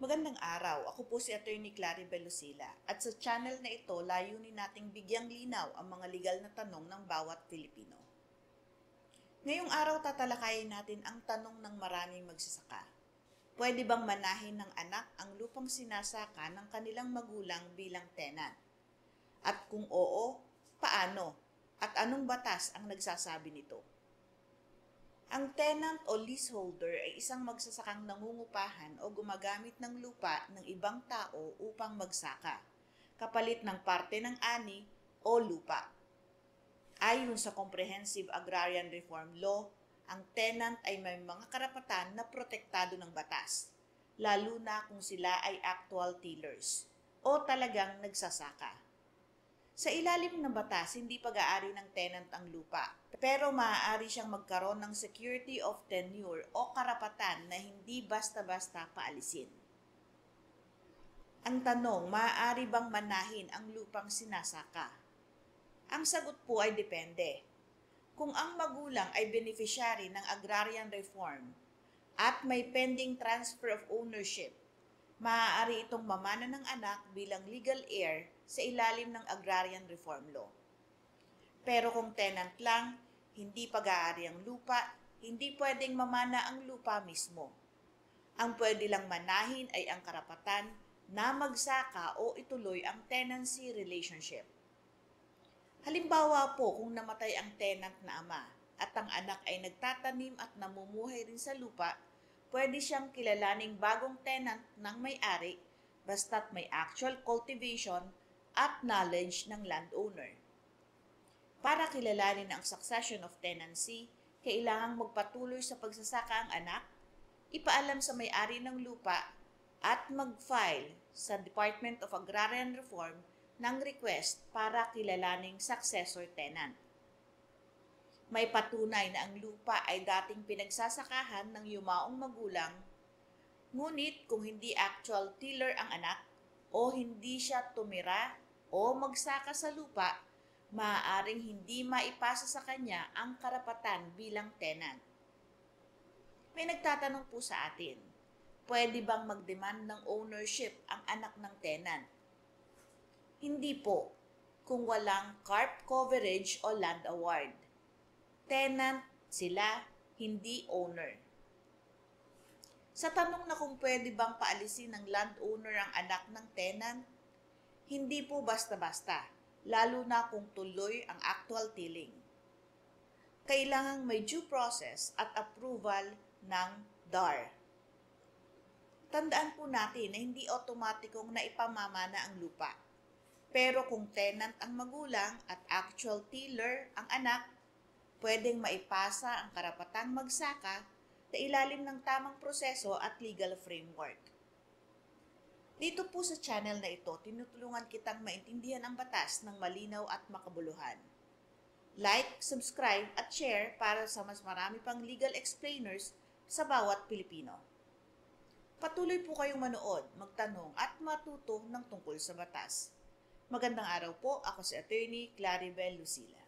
Magandang araw, ako po si Attorney Claribel Lucila at sa channel na ito layunin nating bigyang linaw ang mga legal na tanong ng bawat Pilipino. Ngayong araw tatalakayin natin ang tanong ng maraming magsasaka. Pwede bang manahin ng anak ang lupang sinasaka ng kanilang magulang bilang tenant? At kung oo, paano? At anong batas ang nagsasabi nito? Ang tenant o leaseholder ay isang magsasakang nangungupahan o gumagamit ng lupa ng ibang tao upang magsaka, kapalit ng parte ng ani o lupa. Ayon sa Comprehensive Agrarian Reform Law, ang tenant ay may mga karapatan na protektado ng batas, lalo na kung sila ay actual tillers o talagang nagsasaka. Sa ilalim ng batas, hindi pag-aari ng tenant ang lupa, pero maaari siyang magkaroon ng security of tenure o karapatan na hindi basta-basta paalisin. Ang tanong, maaari bang manahin ang lupang sinasaka? Ang sagot po ay depende. Kung ang magulang ay beneficiary ng agrarian reform at may pending transfer of ownership, maaari itong mamana ng anak bilang legal heir sa ilalim ng Agrarian Reform Law. Pero kung tenant lang, hindi pag-aari ang lupa, hindi pwedeng mamana ang lupa mismo. Ang pwede lang manahin ay ang karapatan na magsaka o ituloy ang tenancy relationship. Halimbawa po kung namatay ang tenant na ama at ang anak ay nagtatanim at namumuhay rin sa lupa, pwede siyang kilalaning bagong tenant ng may-ari basta't may actual cultivation at knowledge ng landowner. Para kilalanin ang succession of tenancy, kailangang magpatuloy sa pagsasaka ang anak, ipaalam sa may-ari ng lupa at mag-file sa Department of Agrarian Reform ng request para kilalaning successor tenant. May patunay na ang lupa ay dating pinagsasakahan ng yumaong magulang, ngunit kung hindi actual tiller ang anak o hindi siya tumira o magsaka sa lupa, maaaring hindi maipasa sa kanya ang karapatan bilang tenant. May nagtatanong po sa atin, pwede bang mag-demand ng ownership ang anak ng tenant? Hindi po, kung walang CARP coverage o land award. Tenant sila, hindi owner. Sa tanong na kung pwede bang paalisin ng landowner ang anak ng tenant, hindi po basta-basta, lalo na kung tuloy ang actual tilling. Kailangang may due process at approval ng DAR. Tandaan po natin na hindi otomatikong naipamamana ang lupa. Pero kung tenant ang magulang at actual tiller ang anak, pwedeng maipasa ang karapatang magsaka sa ilalim ng tamang proseso at legal framework. Dito po sa channel na ito, tinutulungan kitang maintindihan ang batas ng malinaw at makabuluhan. Like, subscribe at share para sa mas marami pang legal explainers sa bawat Pilipino. Patuloy po kayong manood, magtanong at matuto ng tungkol sa batas. Magandang araw po, ako si Attorney Claribel Lucila.